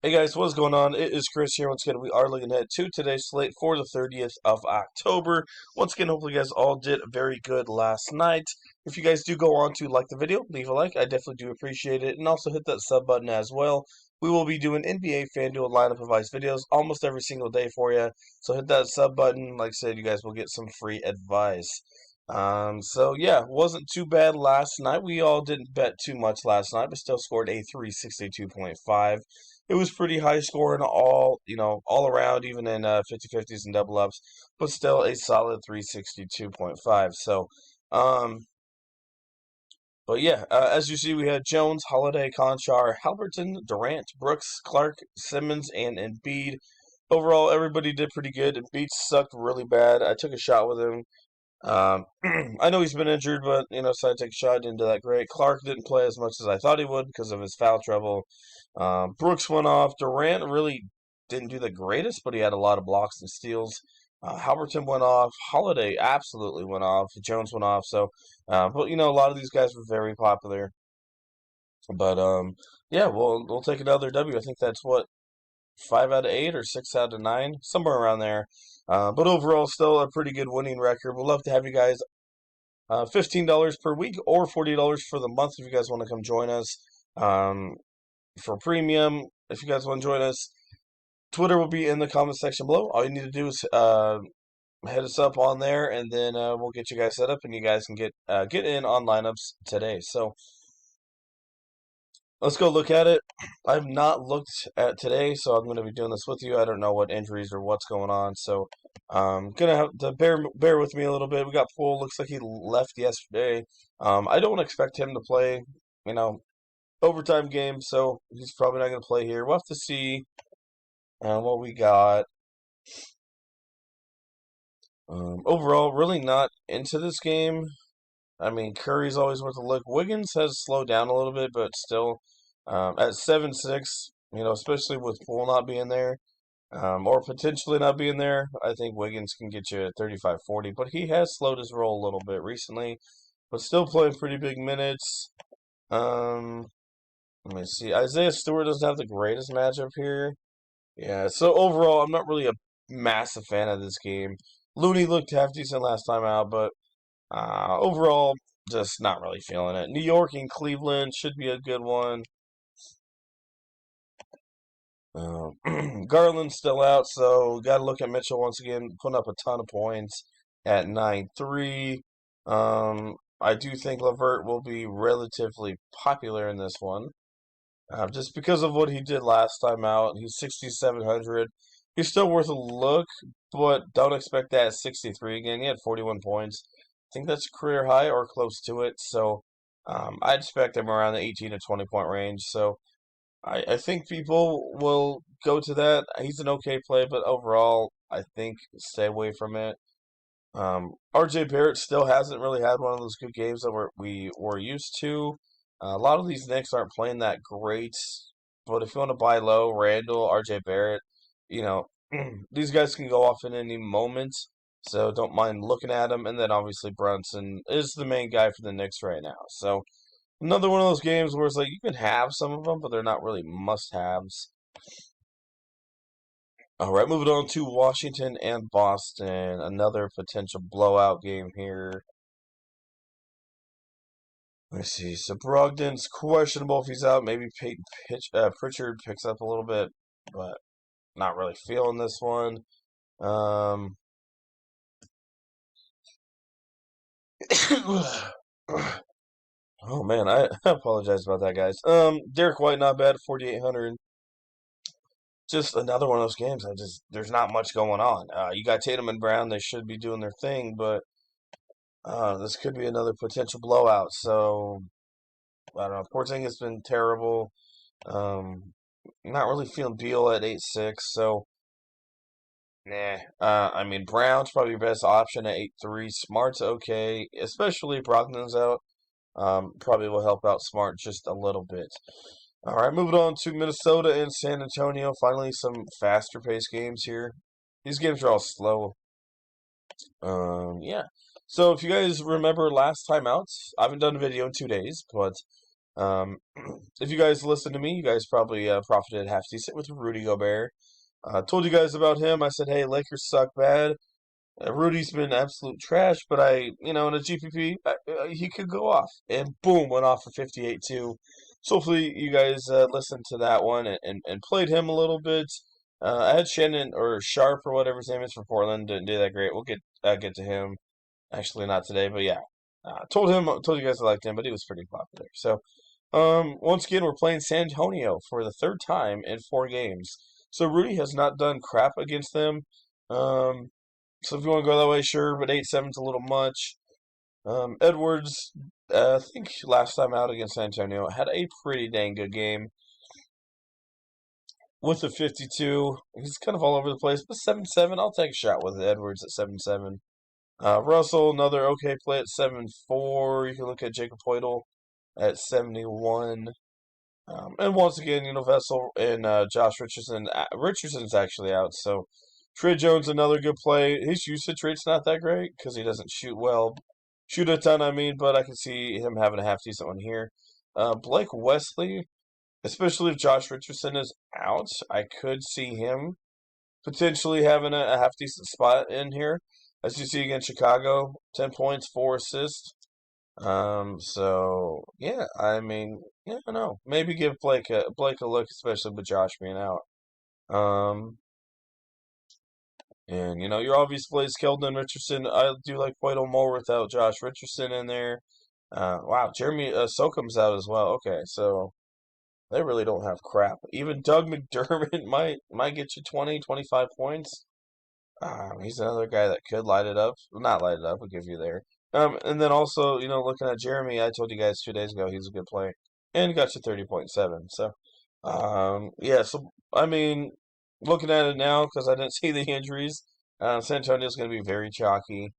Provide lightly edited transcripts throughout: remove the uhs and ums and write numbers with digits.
Hey guys, what's going on? It is Chris here. Once again, we are looking ahead to today's slate for the 30th of October. Once again, hopefully you guys all did very good last night. If you guys do go on to like the video, leave a like. I definitely do appreciate it. And also hit that sub button as well. We will be doing NBA Fanduel lineup advice videos almost every single day for you. So hit that sub button. Like I said, you guys will get some free advice. So yeah, wasn't too bad last night. We all didn't bet too much last night, but still scored a 362.5. It was pretty high scoring all around, even in 50-50s and double ups, but still a solid 362.5. So, um, but yeah, as you see, we had Jones, Holiday, Conchar, Halberton, Durant, Brooks, Clark, Simmons, and Embiid. Overall, everybody did pretty good. Embiid sucked really bad. I took a shot with him. I know he's been injured, but so I take a shot into that great. Clark didn't play as much as I thought he would because of his foul trouble. Brooks went off. Durant really didn't do the greatest, but he had a lot of blocks and steals. Halberton went off. Holiday absolutely went off. Jones went off. So, but a lot of these guys were very popular. But yeah, we'll take another W. I think that's what 5 out of 8 or 6 out of 9, somewhere around there. But overall, still a pretty good winning record. We'd love to have you guys $15 per week or $40 for the month if you guys want to come join us. For premium, if you guys want to join us, Twitter will be in the comment section below. All you need to do is hit us up on there, and then we'll get you guys set up, and you guys can get in on lineups today. So let's go look at it. I've not looked at today, so I'm going to be doing this with you. I don't know what injuries or what's going on, so I'm gonna have to bear with me a little bit. We got Poole. Looks like he left yesterday. I don't expect him to play, you know, overtime game, so he's probably not going to play here. We'll have to see what we got. Overall, really not into this game. I mean, Curry's always worth a look. Wiggins has slowed down a little bit, but still at 7-6, especially with Poole not being there, or potentially not being there, I think Wiggins can get you at 35-40. But he has slowed his roll a little bit recently, but still playing pretty big minutes. Um, Let me see. Isaiah Stewart doesn't have the greatest matchup here. Yeah, so overall, I'm not really a massive fan of this game. Looney looked half decent last time out, but overall, just not really feeling it. New York and Cleveland should be a good one. Garland's still out, so got to look at Mitchell once again, putting up a ton of points at 9-3. I do think Levert will be relatively popular in this one, just because of what he did last time out. He's 6,700. He's still worth a look, but don't expect that at 63 again. He had 41 points. I think that's a career high or close to it, so I'd expect him around the 18 to 20 point range. So I think people will go to that. He's an okay play, but overall, I think stay away from it. RJ Barrett still hasn't really had one of those good games that we were used to. A lot of these Knicks aren't playing that great, but if you want to buy low, Randall, RJ Barrett, you know, these guys can go off in any moment, so don't mind looking at them. And then obviously Brunson is the main guy for the Knicks right now. So another one of those games where it's like you can have some of them, but they're not really must-haves. All right, moving on to Washington and Boston. Another potential blowout game here. Let's see. So Brogdon's questionable if he's out. Maybe Pritchard picks up a little bit, but not really feeling this one. Um, oh man, I apologize about that, guys. Derek White not bad, 4,800. Just another one of those games. There's not much going on. You got Tatum and Brown; they should be doing their thing, but this could be another potential blowout. So I don't know. Porzingis has been terrible. Um, Not really feeling Beal at 8-6. So nah. I mean Brown's probably your best option at 8-3. Smart's okay, especially if Brogdon's out. Probably will help out Smart just a little bit. All right, moving on to Minnesota and San Antonio. Finally, some faster paced games here. These games are all slow. Yeah. So if you guys remember last time out, I haven't done a video in 2 days, but If you guys listen to me, you guys probably profited half decent with Rudy Gobert. Told you guys about him. I said, hey, Lakers suck bad. Rudy's been absolute trash, but in a GPP, he could go off. And boom, went off for 58 too. So hopefully you guys listened to that one and played him a little bit. I had Shannon or Sharp or whatever his name is for Portland. Didn't do that great. We'll get to him. Actually, not today, but yeah. Told you guys I liked him, but he was pretty popular. So, once again, we're playing San Antonio for the third time in 4 games. So Rudy has not done crap against them. Um, so if you want to go that way, sure, but 8-7's a little much. Edwards, I think last time out against San Antonio, had a pretty dang good game with a 52. He's kind of all over the place, but 7-7, I'll take a shot with Edwards at 7-7. Russell, another okay play at 7-4. You can look at Jacob Poeltl at 71. And once again, Vessel and Josh Richardson. Richardson's actually out, so Trey Jones, another good play. His usage rate's not that great because he doesn't shoot well. Shoot a ton, I mean, but I can see him having a half decent one here. Blake Wesley, especially if Josh Richardson is out, I could see him potentially having a half decent spot in here. As you see against Chicago, 10 points, 4 assists. So yeah, I mean, yeah, I don't know. Maybe give Blake a look, especially with Josh being out. And your obvious plays, Keldon Richardson. I do like Poeltl more without Josh Richardson in there. Wow, Jeremy Sokum's out as well. Okay, so they really don't have crap. Even Doug McDermott might get you 20, 25 points. He's another guy that could light it up. Well, not light it up, but give you there. And then also, looking at Jeremy, I told you guys 2 days ago he's a good player. And he got you 30.7. So, yeah, so, I mean, looking at it now, because I didn't see the injuries, San Antonio's going to be very chalky.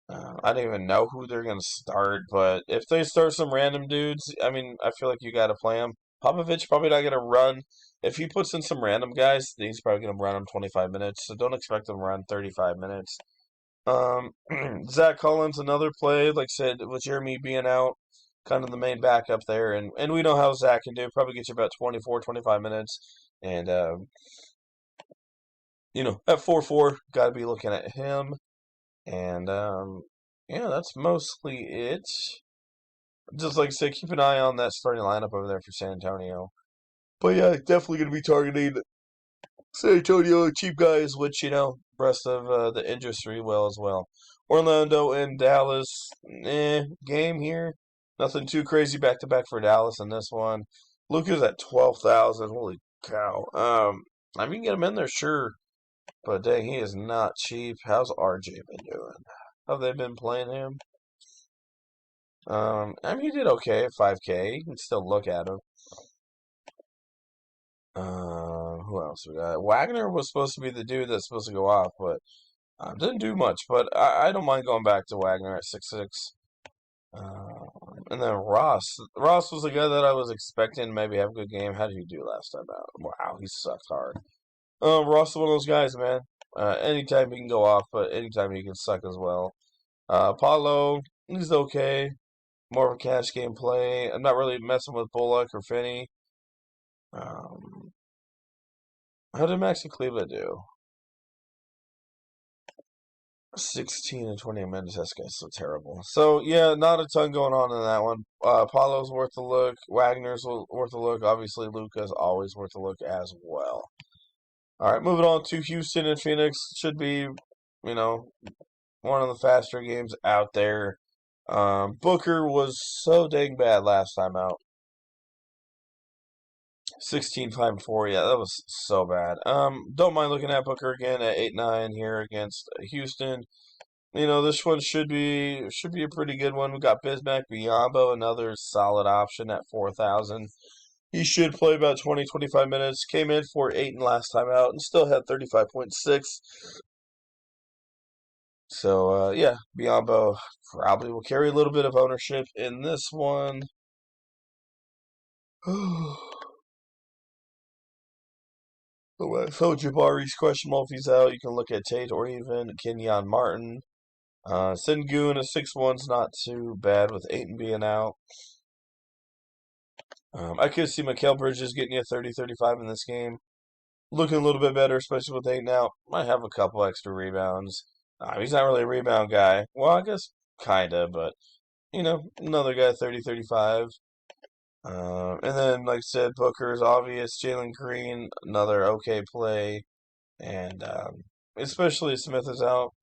I don't even know who they're going to start, but if they start some random dudes, I mean, I feel like you got to play them. Popovich probably not going to run. If he puts in some random guys, he's probably going to run them 25 minutes, so don't expect them to run 35 minutes. Zach Collins, another play, like I said, with Jeremy being out, kind of the main backup there, and we know how Zach can do. Probably get you about 24, 25 minutes, and at 4-4, got to be looking at him, and yeah, that's mostly it. Just like I said, keep an eye on that starting lineup over there for San Antonio. But yeah, definitely going to be targeting San Antonio cheap guys, which rest of the industry will as well. Orlando and Dallas, game here. Nothing too crazy back to back for Dallas in this one. Luka's at 12,000. Holy cow! I mean, get him in there, sure, but dang, he is not cheap. How's RJ been doing? Have they been playing him? I mean, he did okay at 5K. You can still look at him. Who else we got? Wagner was supposed to be the dude that's supposed to go off, but didn't do much. But I don't mind going back to Wagner at 6-6. And then Ross. Ross was the guy that I was expecting to maybe have a good game. How did he do last time out? Wow, he sucked hard. Ross is one of those guys, man. Anytime he can go off, but anytime he can suck as well. Paulo, he's okay. More of a cash game play. I'm not really messing with Bullock or Finney. Um, how did Maxi Cleveland do? 16 and 20 minutes. That's so terrible. So, yeah, not a ton going on in that one. Paulo's worth a look. Wagner's worth a look. Obviously, Luka's always worth a look as well. All right, moving on to Houston and Phoenix. Should be, one of the faster games out there. Booker was so dang bad last time out. 16, 5, 4. Yeah, that was so bad. Don't mind looking at Booker again at 8-9 here against Houston. This one should be a pretty good one. We got Bismack Biyombo, another solid option at 4,000. He should play about 20, 25 minutes. Came in for 8 and last time out and still had 35.6. So, yeah, Biyombo probably will carry a little bit of ownership in this one. So Jabari's questionable if he's out. You can look at Tate or even Kenyon Martin. Sengun at 6-1's not too bad with Aiton being out. I could see Mikal Bridges getting you 30, 35 in this game. Looking a little bit better, especially with 8 now. Might have a couple extra rebounds. He's not really a rebound guy. Well, I guess kind of, but, another guy 30, 35. And then, like I said, Booker is obvious. Jalen Green, another okay play. And especially if Smith is out,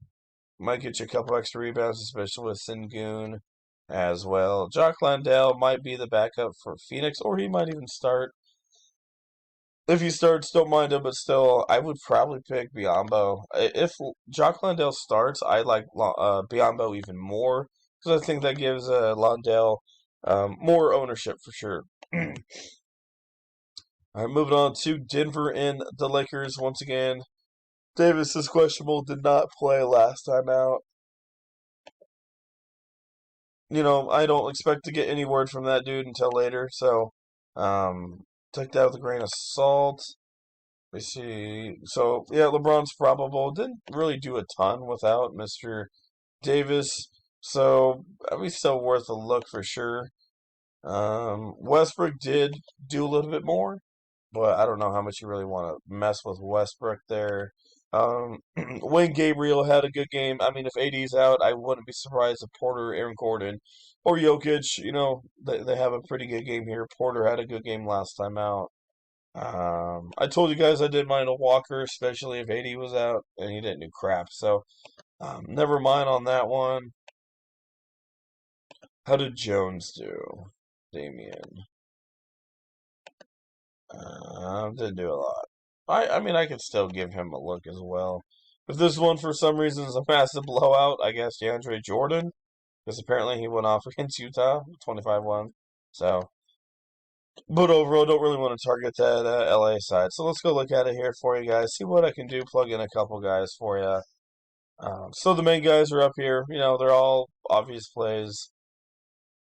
might get you a couple extra rebounds, especially with Sengun as well. Jock Landale might be the backup for Phoenix, or he might even start. If he starts, don't mind him, but still, I would probably pick Biombo. If Jock Landale starts, I like Biombo even more, because I think that gives Landale more ownership for sure. All right, moving on to Denver and the Lakers once again. Davis is questionable, did not play last time out. I don't expect to get any word from that dude until later, so take that with a grain of salt. We see. So, yeah, LeBron's probable. Didn't really do a ton without Mr. Davis, so still worth a look for sure. Westbrook did do a little bit more, but I don't know how much you really want to mess with Westbrook there. Wayne Gabriel had a good game. I mean, if AD's out, I wouldn't be surprised if Porter, Aaron Gordon, or Jokic, they have a pretty good game here. Porter had a good game last time out. I told you guys I didn't mind a Walker, especially if AD was out, and he didn't do crap. So, never mind on that one. How did Jones do? Damian. Didn't do a lot. I mean, I could still give him a look as well. If this one, for some reason, is a massive blowout, I guess DeAndre Jordan, because apparently he went off against Utah, 25-1. So, but overall, don't really want to target that LA side. So let's go look at it here for you guys. See what I can do. Plug in a couple guys for you. So the main guys are up here. They're all obvious plays.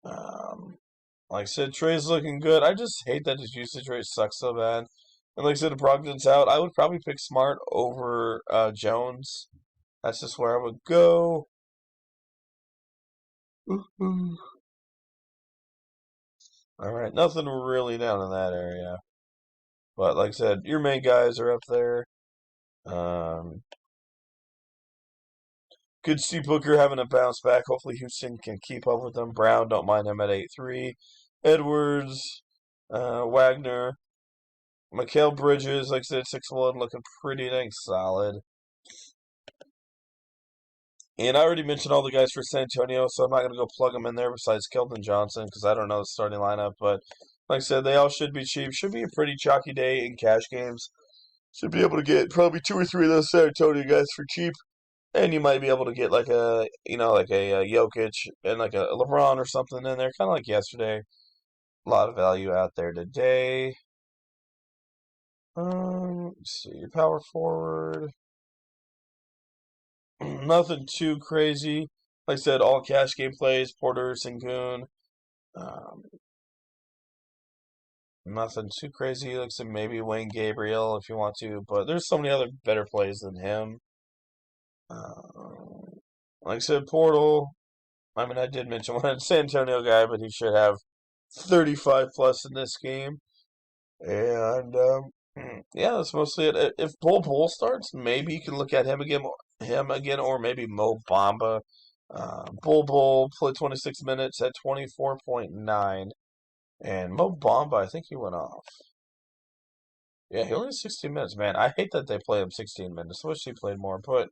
Like I said, Trey's looking good. I just hate that his usage rate sucks so bad. And like I said, if Brogdon's out, I would probably pick Smart over Jones. That's just where I would go. All right, nothing really down in that area. But like I said, your main guys are up there. Good to see Booker having a bounce back. Hopefully Houston can keep up with them. Brown, don't mind him at 8-3. Edwards, Wagner, Mikal Bridges, like I said, 6'1", looking pretty dang solid. And I already mentioned all the guys for San Antonio, so I'm not going to go plug them in there besides Keldon Johnson because I don't know the starting lineup. But like I said, they all should be cheap. Should be a pretty chalky day in cash games. Should be able to get probably 2 or 3 of those San Antonio guys for cheap. And you might be able to get like a Jokic and like a LeBron or something in there, kind of like yesterday. A lot of value out there today. Let's see, power forward. Nothing too crazy. Like I said, all cash game plays. Porter, Sengun. Um, Nothing too crazy. Like I said, maybe Wayne Gabriel if you want to, but there's so many other better plays than him. Like I said, Portal. I mean, I did mention one San Antonio guy, but he should have 35 plus in this game. And yeah, that's mostly it. If Bull starts, maybe you can look at him again, or maybe Mo Bamba. Bull played 26 minutes at 24.9, and Mo Bamba, I think he went off. Yeah, he only had 16 minutes. Man, I hate that they play him 16 minutes. I wish he played more, but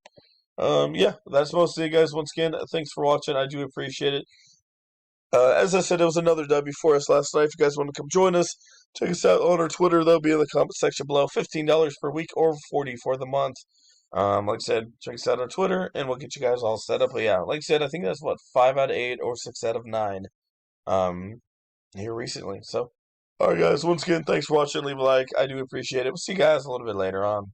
yeah, that's mostly it, guys. Once again, thanks for watching. I do appreciate it. As I said, it was another W for us last night. If you guys want to come join us, check us out on our Twitter. They'll be in the comment section below. $15 per week or $40 for the month. Like I said, check us out on Twitter, and we'll get you guys all set up. But yeah, like I said, I think that's 5 out of 8 or 6 out of 9 here recently. So, all right, guys. Once again, thanks for watching. Leave a like. I do appreciate it. We'll see you guys a little bit later on.